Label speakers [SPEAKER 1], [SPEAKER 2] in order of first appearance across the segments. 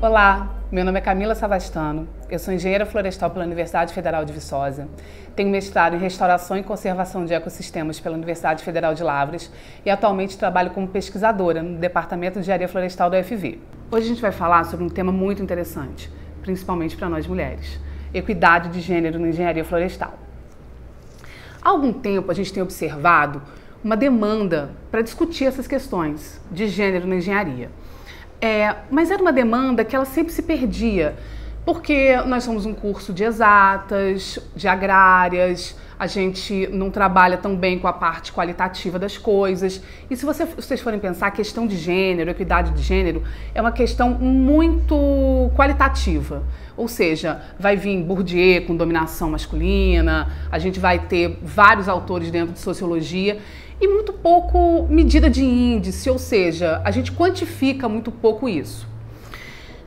[SPEAKER 1] Olá, meu nome é Camila Savastano, eu sou engenheira florestal pela Universidade Federal de Viçosa, tenho mestrado em Restauração e Conservação de Ecossistemas pela Universidade Federal de Lavras e atualmente trabalho como pesquisadora no Departamento de Engenharia Florestal da UFV. Hoje a gente vai falar sobre um tema muito interessante, principalmente para nós mulheres: equidade de gênero na engenharia florestal. Há algum tempo a gente tem observado uma demanda para discutir essas questões de gênero na engenharia. Mas era uma demanda que ela sempre se perdia, porque nós somos um curso de exatas, de agrárias, a gente não trabalha tão bem com a parte qualitativa das coisas. E se vocês forem pensar, a questão de gênero, equidade de gênero, é uma questão muito qualitativa. Ou seja, vai vir Bourdieu com dominação masculina, a gente vai ter vários autores dentro de sociologia, e muito pouco medida de índice, ou seja, a gente quantifica muito pouco isso.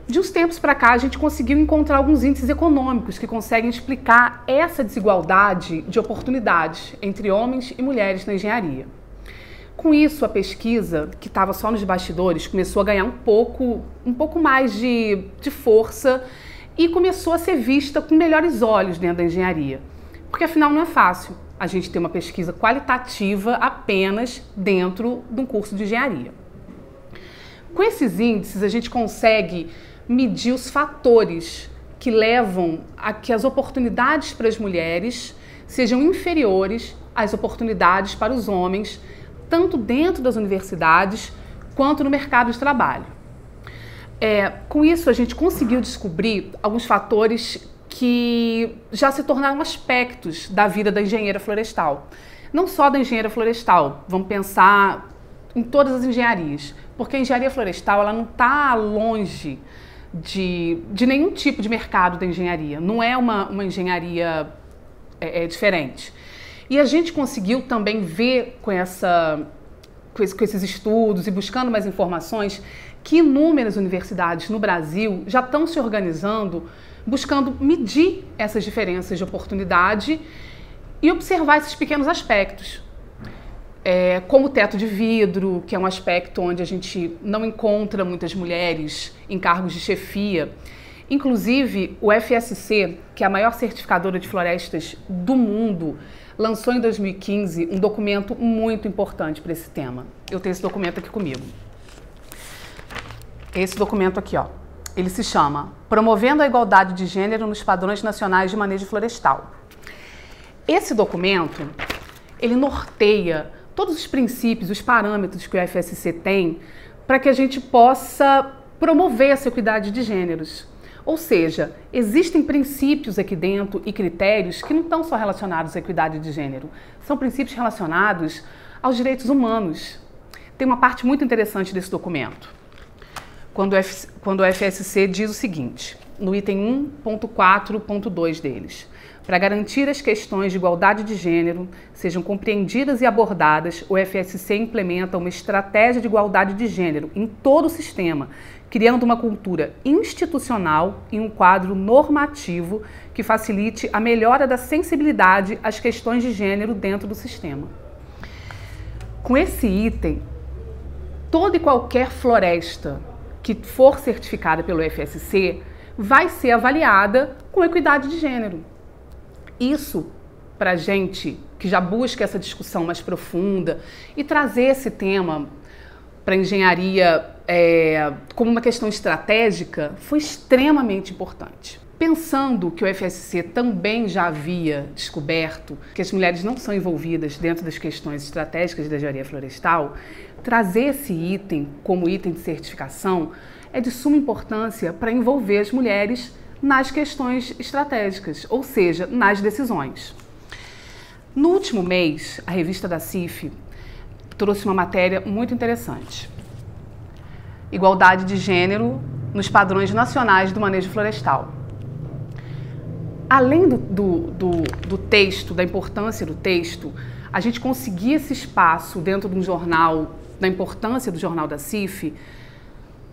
[SPEAKER 1] De uns tempos para cá, a gente conseguiu encontrar alguns índices econômicos que conseguem explicar essa desigualdade de oportunidades entre homens e mulheres na engenharia. Com isso, a pesquisa, que estava só nos bastidores, começou a ganhar um pouco mais de força e começou a ser vista com melhores olhos dentro da engenharia. Porque afinal não é fácil a gente ter uma pesquisa qualitativa apenas dentro de um curso de engenharia. Com esses índices, a gente consegue medir os fatores que levam a que as oportunidades para as mulheres sejam inferiores às oportunidades para os homens, tanto dentro das universidades quanto no mercado de trabalho. Com isso, a gente conseguiu descobrir alguns fatores que já se tornaram aspectos da vida da engenheira florestal. Não só da engenheira florestal, vamos pensar em todas as engenharias, porque a engenharia florestal ela não está longe de nenhum tipo de mercado da engenharia, não é uma engenharia diferente. E a gente conseguiu também ver com esses estudos e buscando mais informações que inúmeras universidades no Brasil já estão se organizando, buscando medir essas diferenças de oportunidade e observar esses pequenos aspectos. Como o teto de vidro, que é um aspecto onde a gente não encontra muitas mulheres em cargos de chefia. Inclusive, o FSC, que é a maior certificadora de florestas do mundo, lançou em 2015 um documento muito importante para esse tema. Eu tenho esse documento aqui comigo. Esse documento aqui, ó. Ele se chama Promovendo a Igualdade de Gênero nos Padrões Nacionais de Manejo Florestal. Esse documento, ele norteia todos os princípios, os parâmetros que o FSC tem para que a gente possa promover essa equidade de gêneros. Ou seja, existem princípios aqui dentro e critérios que não estão só relacionados à equidade de gênero, são princípios relacionados aos direitos humanos. Tem uma parte muito interessante desse documento, quando o FSC diz o seguinte, no item 1.4.2 deles: para garantir as questões de igualdade de gênero sejam compreendidas e abordadas, o FSC implementa uma estratégia de igualdade de gênero em todo o sistema, criando uma cultura institucional e um quadro normativo que facilite a melhora da sensibilidade às questões de gênero dentro do sistema. Com esse item, toda e qualquer floresta que for certificada pelo FSC vai ser avaliada com equidade de gênero. Isso, para a gente que já busca essa discussão mais profunda e trazer esse tema para a engenharia como uma questão estratégica, foi extremamente importante. Pensando que o FSC também já havia descoberto que as mulheres não são envolvidas dentro das questões estratégicas da engenharia florestal, trazer esse item como item de certificação é de suma importância para envolver as mulheres nas questões estratégicas, ou seja, nas decisões. No último mês, a revista da CIF trouxe uma matéria muito interessante: Igualdade de Gênero nos Padrões Nacionais do Manejo Florestal. Além do texto, da importância do texto, a gente conseguir esse espaço dentro de um jornal, da importância do jornal da CIF,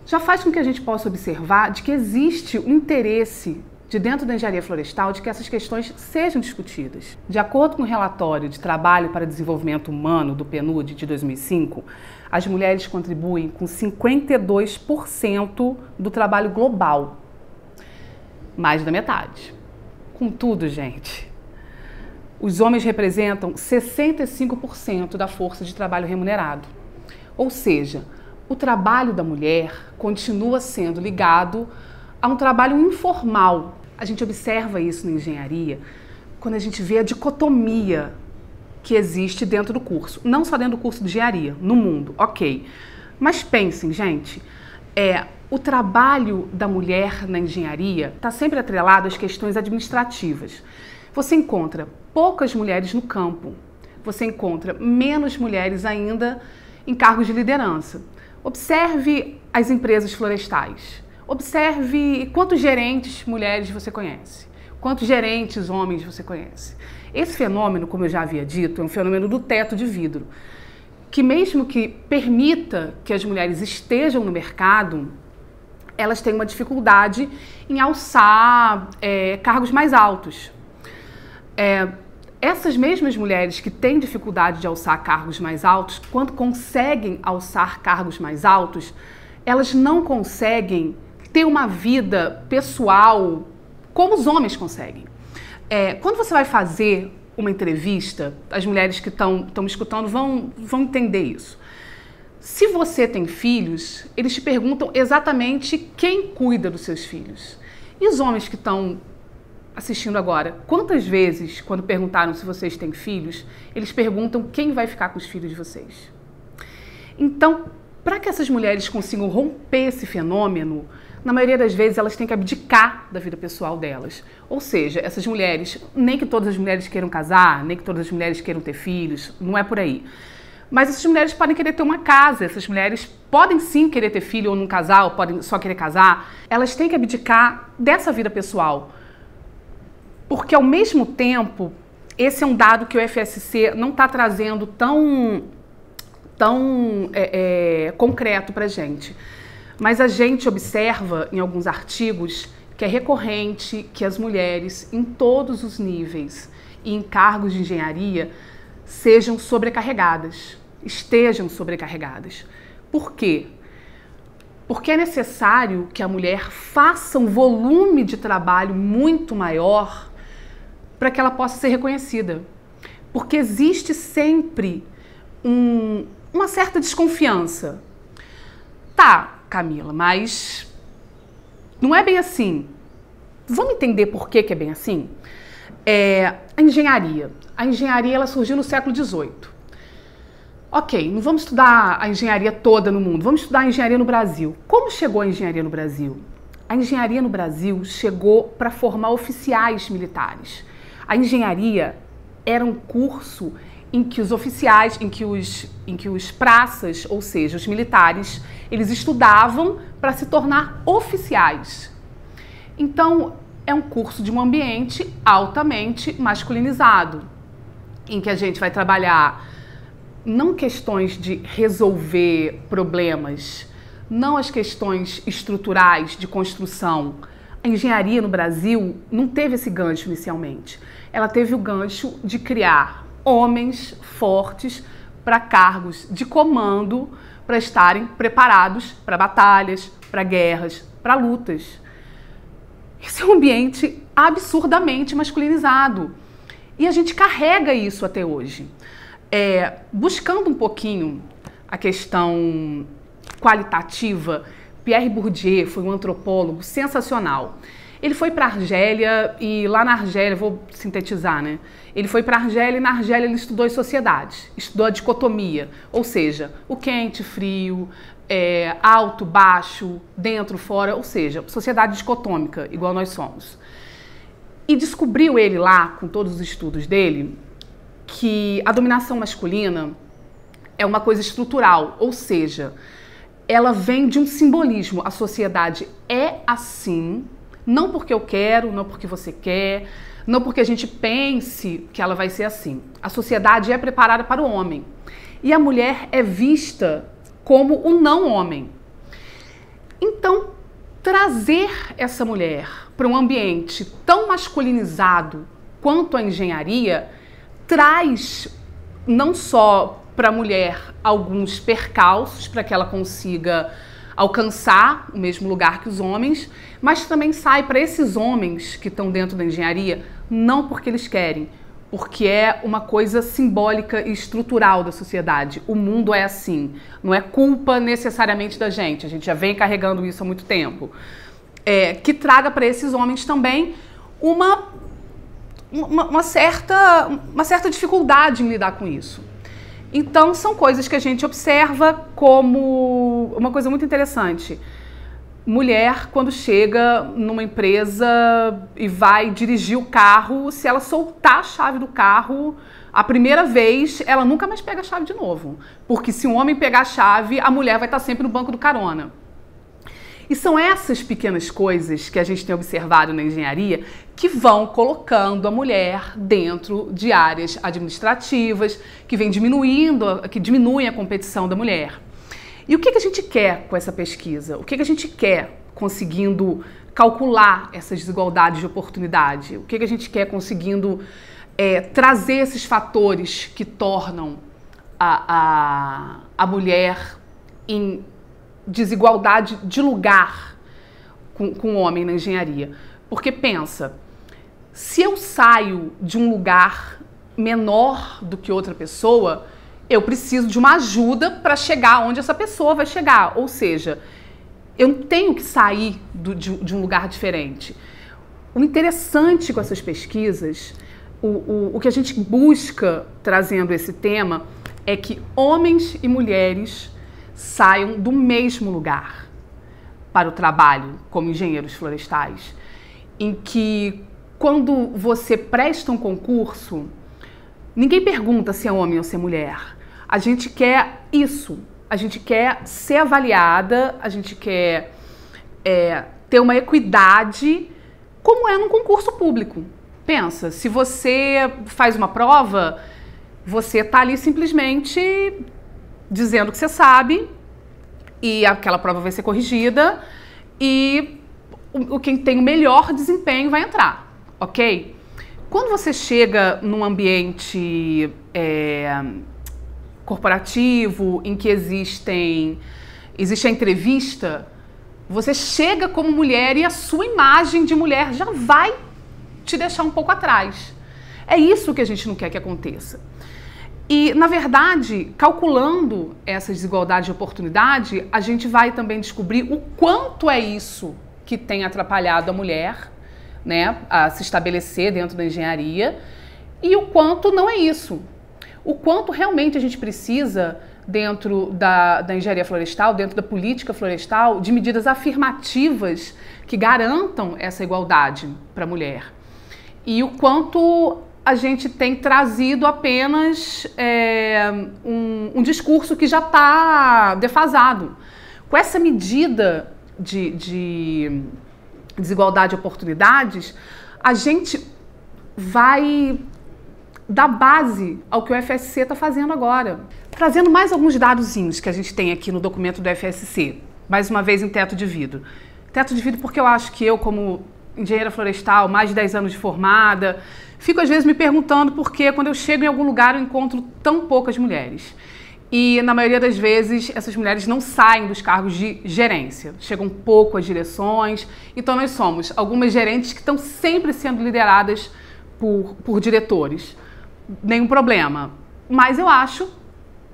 [SPEAKER 1] já faz com que a gente possa observar de que existe um interesse de dentro da engenharia florestal de que essas questões sejam discutidas. De acordo com o relatório de Trabalho para Desenvolvimento Humano do PNUD de 2005, as mulheres contribuem com 52% do trabalho global. Mais da metade. Contudo, gente, os homens representam 65% da força de trabalho remunerado. Ou seja, o trabalho da mulher continua sendo ligado a um trabalho informal. A gente observa isso na engenharia quando a gente vê a dicotomia que existe dentro do curso. Não só dentro do curso de engenharia, no mundo, ok. Mas pensem, gente, o trabalho da mulher na engenharia está sempre atrelado às questões administrativas. Você encontra poucas mulheres no campo, você encontra menos mulheres ainda em cargos de liderança. Observe as empresas florestais. Observe quantos gerentes mulheres você conhece, quantos gerentes homens você conhece. Esse fenômeno, como eu já havia dito, é um fenômeno do teto de vidro, que mesmo que permita que as mulheres estejam no mercado, elas têm uma dificuldade em alçar cargos mais altos. Essas mesmas mulheres que têm dificuldade de alçar cargos mais altos, quando conseguem alçar cargos mais altos, elas não conseguem ter uma vida pessoal como os homens conseguem. Quando você vai fazer uma entrevista, as mulheres que estão me escutando vão entender isso. Se você tem filhos, eles te perguntam exatamente quem cuida dos seus filhos. E os homens que estão assistindo agora, quantas vezes, quando perguntaram se vocês têm filhos, eles perguntam quem vai ficar com os filhos de vocês? Então, para que essas mulheres consigam romper esse fenômeno, na maioria das vezes elas têm que abdicar da vida pessoal delas. Ou seja, essas mulheres, nem que todas as mulheres queiram casar, nem que todas as mulheres queiram ter filhos, não é por aí. Mas essas mulheres podem querer ter uma casa, essas mulheres podem sim querer ter filho ou não casar, ou podem só querer casar. Elas têm que abdicar dessa vida pessoal. Porque ao mesmo tempo, esse é um dado que o FSC não está trazendo tão concreto para a gente. Mas a gente observa em alguns artigos que é recorrente que as mulheres, em todos os níveis e em cargos de engenharia, estejam sobrecarregadas. Por quê? Porque é necessário que a mulher faça um volume de trabalho muito maior para que ela possa ser reconhecida. Porque existe sempre uma certa desconfiança. Tá, Camila, mas não é bem assim. Vamos entender por que é bem assim? A engenharia ela surgiu no século XVIII. Ok, não vamos estudar a engenharia toda no mundo, vamos estudar a engenharia no Brasil. Como chegou a engenharia no Brasil? A engenharia no Brasil chegou para formar oficiais militares. A engenharia era um curso em que os oficiais, em que os praças, ou seja, os militares, eles estudavam para se tornar oficiais. Então, é um curso de um ambiente altamente masculinizado, em que a gente vai trabalhar não questões de resolver problemas, não as questões estruturais de construção. A engenharia no Brasil não teve esse gancho inicialmente. Ela teve o gancho de criar homens fortes para cargos de comando, para estarem preparados para batalhas, para guerras, para lutas. Esse é um ambiente absurdamente masculinizado. E a gente carrega isso até hoje. Buscando um pouquinho a questão qualitativa, Pierre Bourdieu foi um antropólogo sensacional. Ele foi para a Argélia e lá na Argélia, vou sintetizar, né? Ele foi para a Argélia e na Argélia ele estudou as sociedades, estudou a dicotomia, ou seja, o quente, frio, alto, baixo, dentro, fora, ou seja, sociedade dicotômica, igual nós somos. E descobriu ele lá, com todos os estudos dele, que a dominação masculina é uma coisa estrutural, ou seja, ela vem de um simbolismo. A sociedade é assim, não porque eu quero, não porque você quer, não porque a gente pense que ela vai ser assim. A sociedade é preparada para o homem. E a mulher é vista como o não homem. Então, trazer essa mulher para um ambiente tão masculinizado quanto a engenharia traz não só para a mulher alguns percalços para que ela consiga alcançar o mesmo lugar que os homens, mas também sai para esses homens que estão dentro da engenharia, não porque eles querem, porque é uma coisa simbólica e estrutural da sociedade. O mundo é assim, não é culpa necessariamente da gente, a gente já vem carregando isso há muito tempo. Que traga para esses homens também uma certa dificuldade em lidar com isso. Então, são coisas que a gente observa como uma coisa muito interessante. Mulher, quando chega numa empresa e vai dirigir o carro, se ela soltar a chave do carro, a primeira vez, ela nunca mais pega a chave de novo. Porque se um homem pegar a chave, a mulher vai estar sempre no banco do carona. E são essas pequenas coisas que a gente tem observado na engenharia que vão colocando a mulher dentro de áreas administrativas, que diminuem a competição da mulher. E o que a gente quer com essa pesquisa? O que a gente quer conseguindo calcular essas desigualdades de oportunidade? O que a gente quer conseguindo trazer esses fatores que tornam a mulher em desigualdade de lugar com o homem na engenharia? Porque pensa, se eu saio de um lugar menor do que outra pessoa, eu preciso de uma ajuda para chegar onde essa pessoa vai chegar. Ou seja, eu não tenho que sair de um lugar diferente. O interessante com essas pesquisas, o que a gente busca trazendo esse tema, é que homens e mulheres saiam do mesmo lugar para o trabalho como engenheiros florestais, em que quando você presta um concurso, ninguém pergunta se é homem ou se é mulher. A gente quer isso, a gente quer ser avaliada, a gente quer ter uma equidade, como é num concurso público. Pensa, se você faz uma prova, você está ali simplesmente dizendo que você sabe, e aquela prova vai ser corrigida, e quem tem o melhor desempenho vai entrar, ok? Quando você chega num ambiente corporativo, em que existe a entrevista, você chega como mulher e a sua imagem de mulher já vai te deixar um pouco atrás. É isso que a gente não quer que aconteça. E, na verdade, calculando essas desigualdades de oportunidade, a gente vai também descobrir o quanto é isso que tem atrapalhado a mulher, né, a se estabelecer dentro da engenharia, e o quanto não é isso. O quanto realmente a gente precisa, dentro da engenharia florestal, dentro da política florestal, de medidas afirmativas que garantam essa igualdade para a mulher. E o quanto a gente tem trazido apenas um discurso que já está defasado. Com essa medida de desigualdade de oportunidades, a gente vai dar base ao que o FSC está fazendo agora. Trazendo mais alguns dadozinhos que a gente tem aqui no documento do FSC, mais uma vez em teto de vidro. Teto de vidro porque eu acho que eu, como engenheira florestal, mais de 10 anos de formada, fico às vezes me perguntando por que quando eu chego em algum lugar eu encontro tão poucas mulheres. E na maioria das vezes essas mulheres não saem dos cargos de gerência, chegam pouco às direções, então nós somos algumas gerentes que estão sempre sendo lideradas por diretores. Nenhum problema, mas eu acho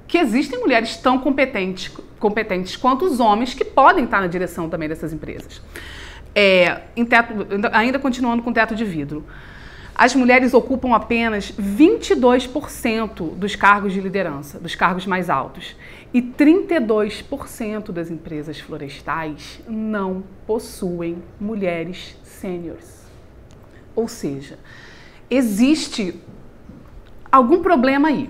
[SPEAKER 1] que existem mulheres tão competentes quanto os homens que podem estar na direção também dessas empresas. Ainda continuando com teto de vidro, as mulheres ocupam apenas 22% dos cargos de liderança, dos cargos mais altos, e 32% das empresas florestais não possuem mulheres sêniores. Ou seja, existe algum problema aí.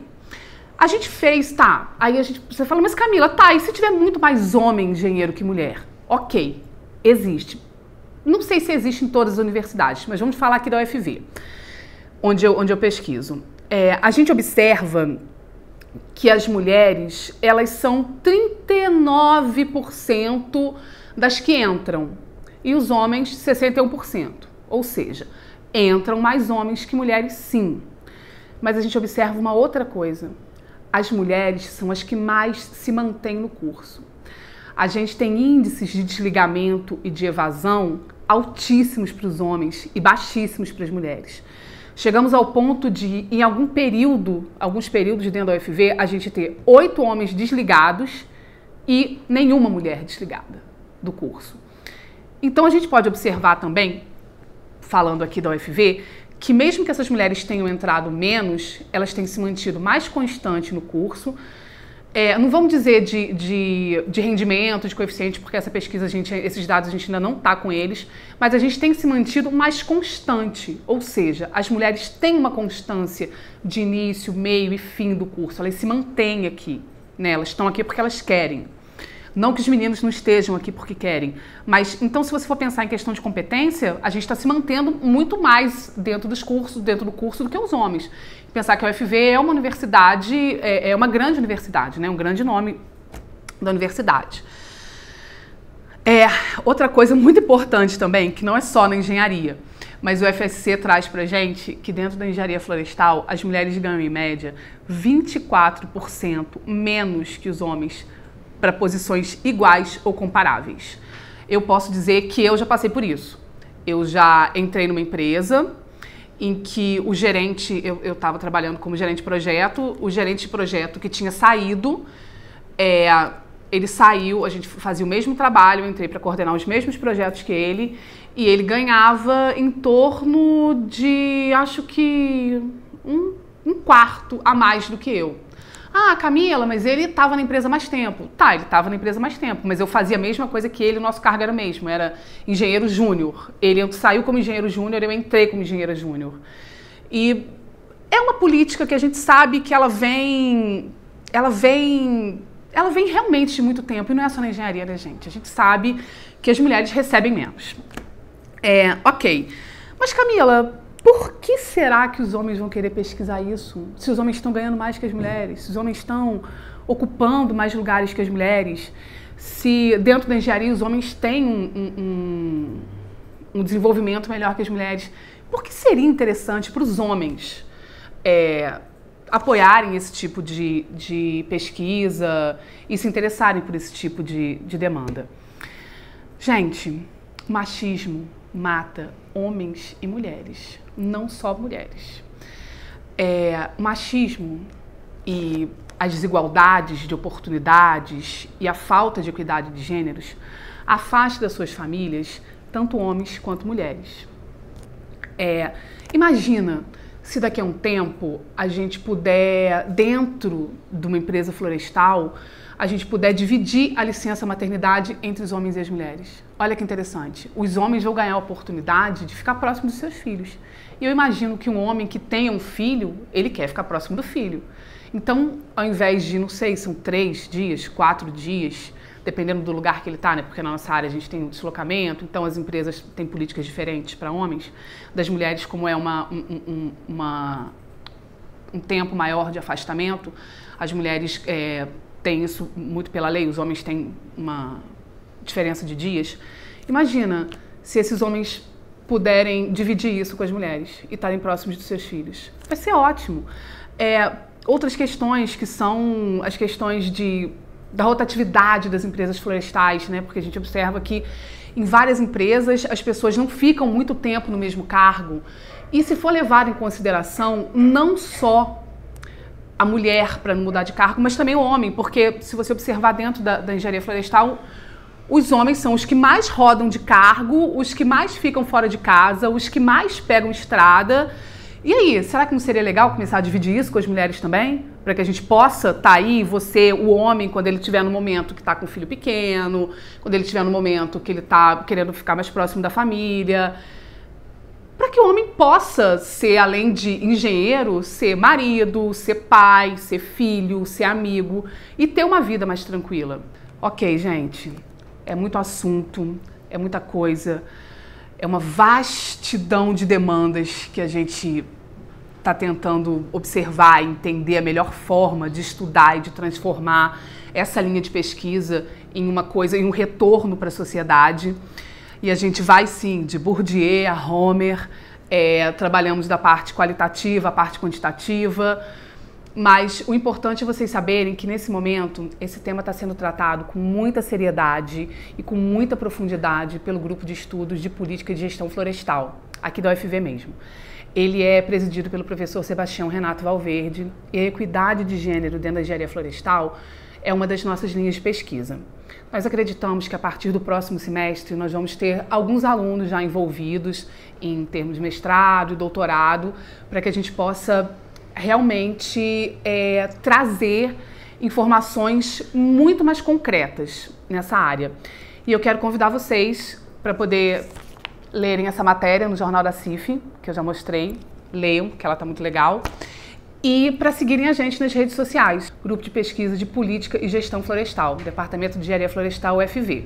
[SPEAKER 1] A gente fez, tá, aí você fala, mas Camila, tá, e se tiver muito mais homem engenheiro que mulher? Ok, existe. Não sei se existe em todas as universidades, mas vamos falar aqui da UFV, onde eu pesquiso. A gente observa que as mulheres, elas são 39% das que entram. e os homens 61%. Ou seja, entram mais homens que mulheres, sim. Mas a gente observa uma outra coisa. As mulheres são as que mais se mantêm no curso. A gente tem índices de desligamento e de evasão altíssimos para os homens e baixíssimos para as mulheres. Chegamos ao ponto de, em alguns períodos dentro da UFV, a gente ter 8 homens desligados e nenhuma mulher desligada do curso. Então a gente pode observar também, falando aqui da UFV, que mesmo que essas mulheres tenham entrado menos, elas têm se mantido mais constante no curso. Não vamos dizer de rendimento, de coeficiente, porque essa pesquisa, esses dados a gente ainda não está com eles, mas a gente tem se mantido mais constante, ou seja, as mulheres têm uma constância de início, meio e fim do curso, elas se mantêm aqui, né? Elas estão aqui porque elas querem. Não que os meninos não estejam aqui porque querem, mas então se você for pensar em questão de competência, a gente está se mantendo muito mais dentro do curso do que os homens. Pensar que a UFV é uma universidade, é uma grande universidade, né? Um grande nome da universidade. Outra coisa muito importante também, que não é só na engenharia, mas o FSC traz pra gente que dentro da engenharia florestal, as mulheres ganham em média 24% menos que os homens para posições iguais ou comparáveis. Eu posso dizer que eu já passei por isso. Eu já entrei numa empresa em que o gerente, eu estava trabalhando como gerente de projeto, o gerente de projeto que tinha saído, ele saiu, a gente fazia o mesmo trabalho, eu entrei para coordenar os mesmos projetos que ele, e ele ganhava em torno de, acho que, um quarto a mais do que eu. Ah, Camila, mas ele estava na empresa mais tempo. Tá, ele estava na empresa mais tempo, mas eu fazia a mesma coisa que ele, o nosso cargo era o mesmo, era engenheiro júnior. Ele saiu como engenheiro júnior, eu entrei como engenheira júnior. E é uma política que a gente sabe que ela vem realmente de muito tempo, e não é só na engenharia, né, gente? A gente sabe que as mulheres recebem menos. Ok. Mas, Camila, por que será que os homens vão querer pesquisar isso? Se os homens estão ganhando mais que as mulheres, se os homens estão ocupando mais lugares que as mulheres, se dentro da engenharia os homens têm um desenvolvimento melhor que as mulheres, por que seria interessante para os homens apoiarem esse tipo de pesquisa e se interessarem por esse tipo de demanda? Gente, machismo mata homens e mulheres, não só mulheres. O machismo e as desigualdades de oportunidades e a falta de equidade de gêneros afasta das suas famílias tanto homens quanto mulheres. Imagina se daqui a um tempo a gente puder, dentro de uma empresa florestal, a gente puder dividir a licença maternidade entre os homens e as mulheres. Olha que interessante. Os homens vão ganhar a oportunidade de ficar próximo dos seus filhos. E eu imagino que um homem que tenha um filho, ele quer ficar próximo do filho. Então, ao invés de, não sei, são 3 dias, 4 dias, dependendo do lugar que ele está, né? Porque na nossa área a gente tem um deslocamento, então as empresas têm políticas diferentes para homens. Das mulheres, como é um tempo maior de afastamento, as mulheres têm isso muito pela lei, os homens têm uma diferença de dias. Imagina se esses homens puderem dividir isso com as mulheres e estarem próximos dos seus filhos. Vai ser ótimo. Outras questões que são as questões da rotatividade das empresas florestais, né? Porque a gente observa que em várias empresas as pessoas não ficam muito tempo no mesmo cargo. E se for levado em consideração não só a mulher para não mudar de cargo, mas também o homem, porque se você observar dentro da engenharia florestal, os homens são os que mais rodam de cargo, os que mais ficam fora de casa, os que mais pegam estrada. E aí, será que não seria legal começar a dividir isso com as mulheres também? Para que a gente possa estar aí, você, o homem, quando ele estiver no momento que está com um filho pequeno, quando ele estiver no momento que ele está querendo ficar mais próximo da família, para que o homem possa ser, além de engenheiro, ser marido, ser pai, ser filho, ser amigo e ter uma vida mais tranquila. Ok, gente, é muito assunto, é muita coisa, é uma vastidão de demandas que a gente está tentando observar e entender a melhor forma de estudar e de transformar essa linha de pesquisa em uma coisa, em um retorno para a sociedade. E a gente vai sim de Bourdieu a Homer, trabalhamos da parte qualitativa, a parte quantitativa, mas o importante é vocês saberem que nesse momento esse tema está sendo tratado com muita seriedade e com muita profundidade pelo grupo de estudos de política de gestão florestal, aqui da UFV mesmo. Ele é presidido pelo professor Sebastião Renato Valverde e a equidade de gênero dentro da engenharia florestal é uma das nossas linhas de pesquisa. Nós acreditamos que a partir do próximo semestre nós vamos ter alguns alunos já envolvidos em termos de mestrado e doutorado para que a gente possa realmente trazer informações muito mais concretas nessa área. E eu quero convidar vocês para poder lerem essa matéria no Jornal da CIF, que eu já mostrei, leiam, que ela está muito legal, e para seguirem a gente nas redes sociais, Grupo de Pesquisa de Política e Gestão Florestal, Departamento de Engenharia Florestal UFV.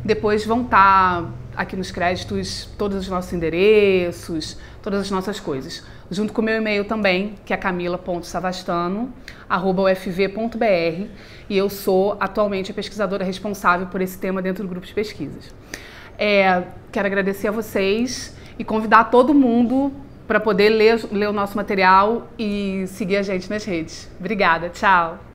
[SPEAKER 1] Depois vão estar aqui nos créditos todos os nossos endereços, todas as nossas coisas, junto com o meu e-mail também, que é camila.savastano@ufv.br, e eu sou atualmente a pesquisadora responsável por esse tema dentro do grupo de pesquisas. Quero agradecer a vocês e convidar todo mundo para poder ler o nosso material e seguir a gente nas redes. Obrigada, tchau!